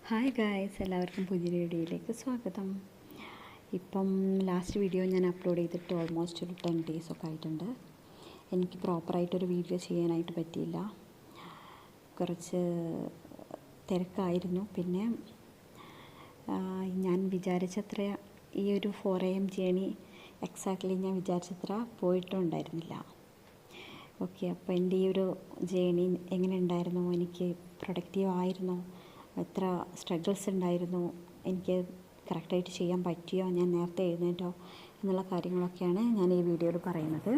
Hi guys, എല്ലാവർക്കും പുതിയൊരു വീഡിയോയിലേക്ക് സ്വാഗതം. ഇപ്പം ലാസ്റ്റ് വീഡിയോ ഞാൻ അപ്ലോഡ് ചെയ്തിട്ട് ഓൾമോസ്റ്റ് ഒരു 10 days ഒക്കെ ആയിട്ടുണ്ട്. എനിക്ക് പ്രോപ്പറായിട്ടൊരു വീഡിയോ ചെയ്യാനായിട്ട് പറ്റിയില്ല. കുറച്ച് തിരക്കായിരുന്നു. പിന്നെ ഞാൻ വിചാരിച്ചത്ര ഈ ഒരു 4 AM ജേണി എക്സാക്ട്ലി ഞാൻ വിചാരിച്ചത്ര പോയിട്ടുണ്ടായിരുന്നില്ല. ഓക്കെ, അപ്പോൾ എൻ്റെ ഈ ഒരു ജേണി എങ്ങനെ ഉണ്ടായിരുന്നു, എനിക്ക് പ്രൊഡക്റ്റീവ് ആയിരുന്നോ, എത്ര സ്ട്രഗിൾസ് ഉണ്ടായിരുന്നു, എനിക്ക് കറക്റ്റായിട്ട് ചെയ്യാൻ പറ്റിയോ, ഞാൻ നേരത്തെ എഴുന്നേറ്റോ എന്നുള്ള കാര്യങ്ങളൊക്കെയാണ് ഞാൻ ഈ വീഡിയോയിൽ പറയുന്നത്.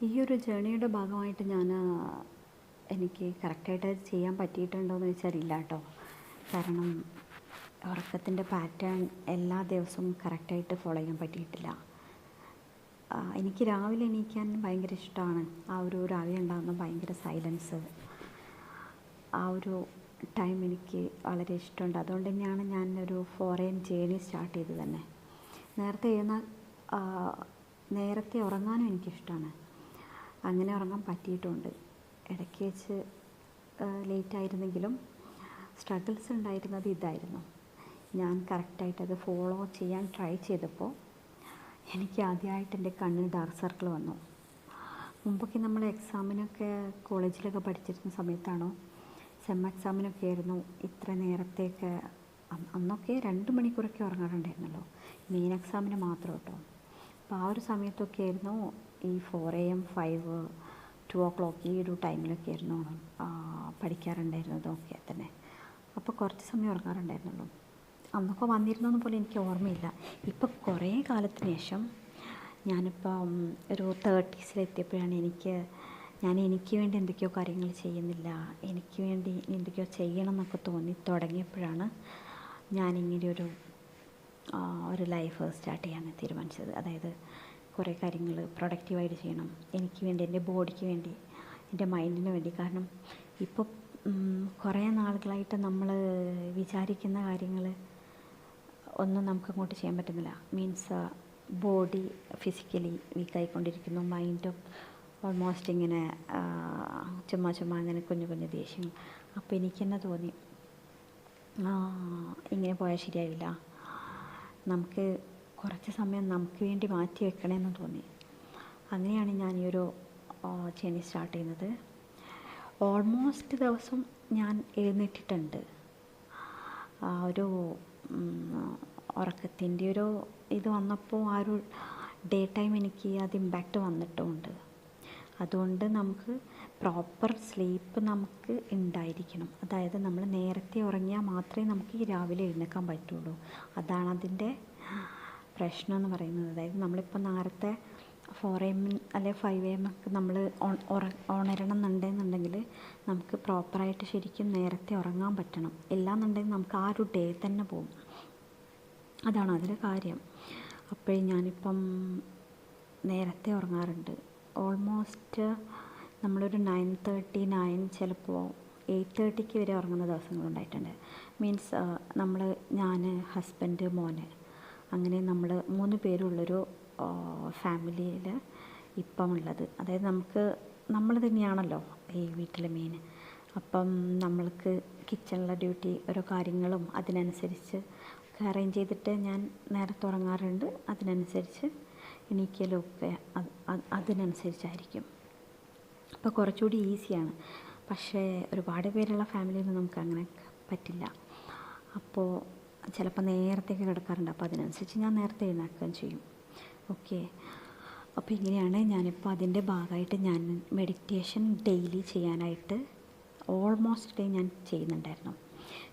ഈ ഒരു ജേണിയുടെ ഭാഗമായിട്ട് എനിക്ക് കറക്റ്റായിട്ട് ചെയ്യാൻ പറ്റിയിട്ടുണ്ടോ എന്ന് വെച്ചാൽ ഇല്ല കേട്ടോ. കാരണം ഉറക്കത്തിൻ്റെ പാറ്റേൺ എല്ലാ ദിവസവും കറക്റ്റായിട്ട് ഫോളോ ചെയ്യാൻ പറ്റിയിട്ടില്ല. എനിക്ക് രാവിലെ എണീക്കാൻ ഭയങ്കര ഇഷ്ടമാണ്. ആ ഒരു രാവിലെ ഉണ്ടാകുന്ന ഭയങ്കര സൈലൻസ്, ആ ഒരു ടൈം എനിക്ക് വളരെ ഇഷ്ടമുണ്ട്. അതുകൊണ്ട് തന്നെയാണ് ഞാൻ ഒരു 4 AM ജേണി സ്റ്റാർട്ട് ചെയ്തത് തന്നെ. നേരത്തെ ഉറങ്ങാനും എനിക്കിഷ്ടമാണ്. അങ്ങനെ ഉറങ്ങാൻ പറ്റിയിട്ടുമുണ്ട്. ഇടയ്ക്ക് വെച്ച് ലേറ്റായിരുന്നെങ്കിലും സ്ട്രഗിൾസ് ഉണ്ടായിരുന്നത് ഇതായിരുന്നു. ഞാൻ കറക്റ്റായിട്ട് അത് ഫോളോ ചെയ്യാൻ ട്രൈ ചെയ്തപ്പോൾ എനിക്ക് ആദ്യമായിട്ട് എൻ്റെ കണ്ണിന് ഡാർക്ക് സർക്കിൾ വന്നു. മുമ്പൊക്കെ നമ്മൾ എക്സാമിനൊക്കെ കോളേജിലൊക്കെ പഠിച്ചിരുന്ന സമയത്താണോ, സെം എക്സാമിനൊക്കെ ആയിരുന്നു ഇത്ര നേരത്തേക്ക്, അന്നൊക്കെ 2 മണിക്കൂറൊക്കെ ഉറങ്ങാറുണ്ടായിരുന്നല്ലോ, മെയിൻ എക്സാമിന് മാത്രം കേട്ടോ. അപ്പോൾ ആ ഒരു സമയത്തൊക്കെ ആയിരുന്നു ഈ 4 AM 5, 2 o'clock ഈ ഒരു ടൈമിലൊക്കെ ആയിരുന്നു പഠിക്കാറുണ്ടായിരുന്നതൊക്കെ തന്നെ. അപ്പോൾ കുറച്ച് സമയം ഉറങ്ങാറുണ്ടായിരുന്നുള്ളൂ. അന്നൊക്കെ വന്നിരുന്നൊന്നും പോലും എനിക്ക് ഓർമ്മയില്ല. ഇപ്പോൾ കുറേ കാലത്തിന് ശേഷം ഞാനിപ്പം ഒരു 30s എനിക്ക് വേണ്ടി എന്തൊക്കെയോ കാര്യങ്ങൾ ചെയ്യുന്നില്ല, എനിക്ക് വേണ്ടി എന്തൊക്കെയോ ചെയ്യണം എന്നൊക്കെ തോന്നി തുടങ്ങിയപ്പോഴാണ് ഞാനിങ്ങനെ ഒരു ലൈഫ് സ്റ്റാർട്ട് ചെയ്യാൻ തീരുമാനിച്ചത്. അതായത് കുറേ കാര്യങ്ങൾ പ്രൊഡക്റ്റീവായിട്ട് ചെയ്യണം, എനിക്ക് വേണ്ടി, എൻ്റെ ബോഡിക്ക് വേണ്ടി, എൻ്റെ മൈൻഡിന് വേണ്ടി. കാരണം ഇപ്പോൾ കുറേ നാളുകളായിട്ട് നമ്മൾ വിചാരിക്കുന്ന കാര്യങ്ങൾ ഒന്നും നമുക്കങ്ങോട്ട് ചെയ്യാൻ പറ്റുന്നില്ല. മീൻസ് ബോഡി ഫിസിക്കലി വീക്കായിക്കൊണ്ടിരിക്കുന്നു, മൈൻഡും ഓൾമോസ്റ്റ് ഇങ്ങനെ ചുമ്മാ അങ്ങനെ കുഞ്ഞു ദേഷ്യം. അപ്പോൾ എനിക്ക് തന്നെ തോന്നി ഇങ്ങനെ പോയാൽ ശരിയാവില്ല, നമുക്ക് കുറച്ച് സമയം നമുക്ക് വേണ്ടി മാറ്റി വെക്കണമെന്ന് തോന്നി. അങ്ങനെയാണ് ഞാൻ ഈ ഒരു ജേണി സ്റ്റാർട്ട് ചെയ്യുന്നത്. ഓൾമോസ്റ്റ് ദിവസം ഞാൻ എഴുന്നേറ്റിട്ടുണ്ട്. ഒരു ഉറക്കത്തിൻ്റെ ഒരു ഇത് വന്നപ്പോൾ ആ ഒരു ഡേ ടൈം എനിക്ക് അത് ഇമ്പാക്റ്റ് വന്നിട്ടുമുണ്ട്. അതുകൊണ്ട് നമുക്ക് പ്രോപ്പർ സ്ലീപ്പ് നമുക്ക് ഉണ്ടായിരിക്കണം. അതായത് നമ്മൾ നേരത്തെ ഉറങ്ങിയാൽ മാത്രമേ നമുക്ക് ഈ രാവിലെ എഴുന്നേൽക്കാൻ പറ്റുള്ളൂ. അതാണ് അതിൻ്റെ പ്രശ്നം എന്ന് പറയുന്നത്. അതായത് നമ്മളിപ്പോൾ നേരത്തെ 4 AM അല്ലെ 5 AM ഒക്കെ നമ്മൾ ഉണരണം എന്നുണ്ടെങ്കിൽ നമുക്ക് പ്രോപ്പറായിട്ട് ശരിക്കും നേരത്തെ ഉറങ്ങാൻ പറ്റണം. ഇല്ലാന്നുണ്ടെങ്കിൽ നമുക്ക് ആ ഒരു ഡേ തന്നെ പോകും. അതാണ് അതിൻ്റെ കാര്യം. അപ്പോഴേ ഞാനിപ്പം നേരത്തെ ഉറങ്ങാറുണ്ട്. ഓൾമോസ്റ്റ് നമ്മളൊരു 9:30 ചിലപ്പോൾ 8:30 വരെ ഉറങ്ങുന്ന ദിവസങ്ങളുണ്ടായിട്ടുണ്ട്. മീൻസ് ഞാൻ, ഹസ്ബൻഡ്, മോന്, അങ്ങനെ നമ്മൾ 3 പേരുള്ളൊരു ഫാമിലിയിൽ ഇപ്പം ഉള്ളത്. അതായത് നമ്മൾ തന്നെയാണല്ലോ ഈ വീട്ടിലെ മെയിൻ. അപ്പം നമ്മൾക്ക് കിച്ചണിലെ ഡ്യൂട്ടി, ഓരോ കാര്യങ്ങളും അതിനനുസരിച്ച് അറേഞ്ച് ചെയ്തിട്ട് ഞാൻ നേരത്തെ ഉറങ്ങാറുണ്ട്. അതിനനുസരിച്ച് എണീക്കലൊക്കെ അതിനനുസരിച്ചായിരിക്കും. അപ്പോൾ കുറച്ചുകൂടി ഈസിയാണ്. പക്ഷേ ഒരുപാട് പേരുള്ള ഫാമിലിയിൽ നമുക്ക് അങ്ങനെ പറ്റില്ല. അപ്പോൾ ചിലപ്പോൾ നേരത്തേക്ക് കിടക്കാറുണ്ട്. അപ്പോൾ അതിനനുസരിച്ച് ഞാൻ നേരത്തെ എഴുന്നേൽക്കുകയും ചെയ്യും. ഓക്കെ, അപ്പോൾ ഇങ്ങനെയാണ്. ഞാനിപ്പോൾ അതിൻ്റെ ഭാഗമായിട്ട് ഞാൻ മെഡിറ്റേഷൻ ഡെയിലി ചെയ്യാനായിട്ട് ഓൾമോസ്റ്റ് ഡേ ഞാൻ ചെയ്യുന്നുണ്ടായിരുന്നു.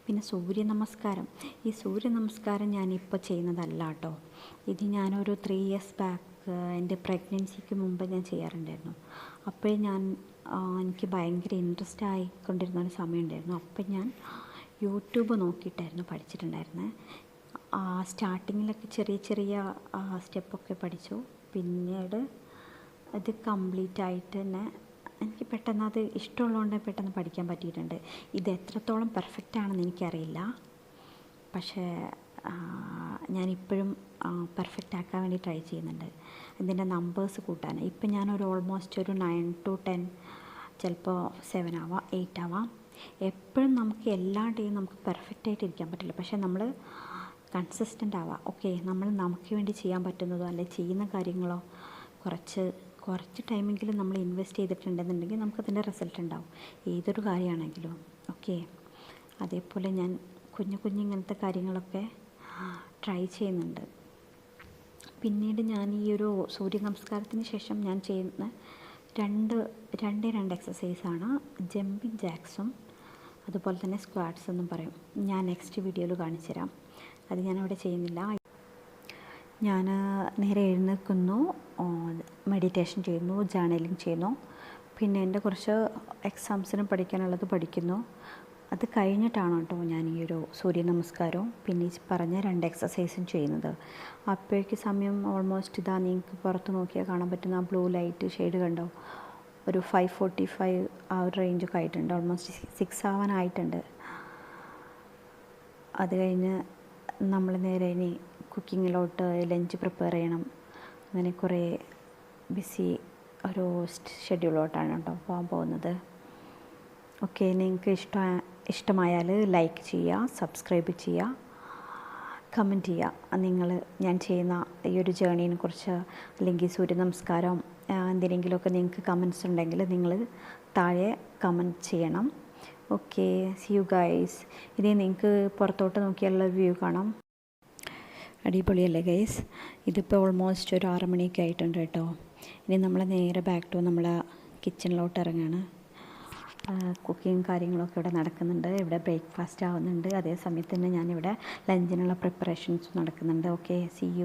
പിന്നെ ഈ സൂര്യ നമസ്കാരം ഞാനിപ്പോൾ ചെയ്യുന്നതല്ല കേട്ടോ. ഇത് ഞാനൊരു 3 years ബാക്ക് എൻ്റെ പ്രഗ്നൻസിക്ക് മുമ്പ് ഞാൻ ചെയ്യാറുണ്ടായിരുന്നു. അപ്പോഴേ എനിക്ക് ഭയങ്കര ഇൻട്രസ്റ്റ് ആയിക്കൊണ്ടിരുന്ന ഒരു സമയം ഉണ്ടായിരുന്നു. അപ്പം ഞാൻ യൂട്യൂബ് നോക്കിയിട്ടായിരുന്നു പഠിച്ചിട്ടുണ്ടായിരുന്നത്. സ്റ്റാർട്ടിങ്ങിലൊക്കെ ചെറിയ സ്റ്റെപ്പൊക്കെ പഠിച്ചു. പിന്നീട് അത് കംപ്ലീറ്റ് ആയിട്ട് തന്നെ എനിക്ക് പെട്ടെന്ന് അത് ഇഷ്ടമുള്ളതുകൊണ്ട് പെട്ടെന്ന് പഠിക്കാൻ പറ്റിയിട്ടുണ്ട്. ഇത് എത്രത്തോളം പെർഫെക്റ്റ് ആണെന്ന് എനിക്കറിയില്ല. പക്ഷേ ഞാനിപ്പോഴും പെർഫെക്റ്റ് ആക്കാൻ വേണ്ടി ട്രൈ ചെയ്യുന്നുണ്ട്. ഇതിൻ്റെ നമ്പേഴ്സ് കൂട്ടാൻ. ഇപ്പം ഞാനൊരു ഓൾമോസ്റ്റ് ഒരു 9 to 10 ചിലപ്പോൾ 7 ആവാം, 8 ആവാം. എപ്പോഴും നമുക്ക് എല്ലാ ഡേയും നമുക്ക് പെർഫെക്റ്റ് ആയിട്ട് ഇരിക്കാൻ പറ്റില്ല. പക്ഷേ നമ്മൾ കൺസിസ്റ്റൻ്റ് ആവാം. ഓക്കെ, നമ്മൾ നമുക്ക് വേണ്ടി ചെയ്യാൻ പറ്റുന്നതോ അല്ലെങ്കിൽ ചെയ്യുന്ന കാര്യങ്ങളോ കുറച്ച് ടൈമെങ്കിലും നമ്മൾ ഇൻവെസ്റ്റ് ചെയ്തിട്ടുണ്ടെന്നുണ്ടെങ്കിൽ നമുക്കതിൻ്റെ റിസൾട്ട് ഉണ്ടാവും, ഏതൊരു കാര്യമാണെങ്കിലും. ഓക്കെ, അതേപോലെ ഞാൻ ഇങ്ങനത്തെ കാര്യങ്ങളൊക്കെ ട്രൈ ചെയ്യുന്നുണ്ട്. പിന്നീട് ഞാൻ ഈ ഒരു സൂര്യ നമസ്കാരത്തിന് ശേഷം ഞാൻ ചെയ്യുന്ന രണ്ട് എക്സസൈസാണ് ജമ്പിങ് ജാക്സും അതുപോലെ തന്നെ സ്ക്വാട്സ് എന്നും പറയും. ഞാൻ നെക്സ്റ്റ് വീഡിയോയിൽ കാണിച്ചു തരാം. അത് ഞാനവിടെ ചെയ്യുന്നില്ല. ഞാൻ നേരെ എഴുന്നേൽക്കുന്നു, മെഡിറ്റേഷൻ ചെയ്യുന്നു, ജേർണലിങ് ചെയ്യുന്നു. പിന്നെ എൻ്റെ കുറച്ച് എക്സാംസിന് പഠിക്കാനുള്ളത് പഠിക്കുന്നു. അത് കഴിഞ്ഞിട്ടാണ് കേട്ടോ ഞാൻ ഈ ഒരു സൂര്യ നമസ്കാരവും പിന്നെ ഈ പറഞ്ഞ 2 എക്സസൈസും ചെയ്യുന്നത്. അപ്പോഴേക്ക് സമയം ഓൾമോസ്റ്റ് ഇതാ, നിങ്ങൾക്ക് പുറത്ത് നോക്കിയാൽ കാണാൻ പറ്റുന്ന ആ ബ്ലൂ ലൈറ്റ് ഷെയ്ഡ് കണ്ടോ, ഒരു 5:45 ആ ഒരു റേഞ്ചൊക്കെ ആയിട്ടുണ്ട്. ഓൾമോസ്റ്റ് 6 ആവാനായിട്ടുണ്ട്. അത് കഴിഞ്ഞ് നമ്മൾ നേരെ ഇനി കുക്കിങ്ങിലോട്ട്, ലഞ്ച് പ്രിപ്പയർ ചെയ്യണം. അങ്ങനെ കുറേ ബിസി ഒരു ഷെഡ്യൂളിലോട്ടാണ് കേട്ടോ പോകാൻ പോകുന്നത്. ഓക്കെ, നിങ്ങൾക്ക് ഇഷ്ടമായാൽ ലൈക്ക് ചെയ്യുക, സബ്സ്ക്രൈബ് ചെയ്യുക, കമൻറ്റ് ചെയ്യുക. ഞാൻ ചെയ്യുന്ന ഈ ഒരു ജേർണീനെ കുറിച്ച് അല്ലെങ്കിൽ സൂര്യ നമസ്കാരം എന്തിനെങ്കിലുമൊക്കെ നിങ്ങൾക്ക് കമൻറ്റ്സ് ഉണ്ടെങ്കിൽ നിങ്ങൾ താഴെ കമൻറ്റ് ചെയ്യണം. Okay, see you guys. ഇനി നിങ്ങൾക്ക് പുറത്തോട്ട് നോക്കിയാലുള്ള വ്യൂ കാണാം. അടിപൊളിയല്ലേ ഗൈസ്? ഇതിപ്പോൾ ഓൾമോസ്റ്റ് ഒരു 6 മണിയൊക്കെ ആയിട്ടുണ്ട് കേട്ടോ. ഇനി നമ്മൾ നേരെ ബാക്ക് ടു നമ്മളെ കിച്ചണിലോട്ട് ഇറങ്ങുകയാണ്. കുക്കിങ് കാര്യങ്ങളൊക്കെ ഇവിടെ നടക്കുന്നുണ്ട്. ഇവിടെ ബ്രേക്ക്ഫാസ്റ്റ് ആവുന്നുണ്ട്. അതേ സമയത്ത് തന്നെ ഞാനിവിടെ ലഞ്ചിനുള്ള പ്രിപ്പറേഷൻസ് നടക്കുന്നുണ്ട്. Okay, see U.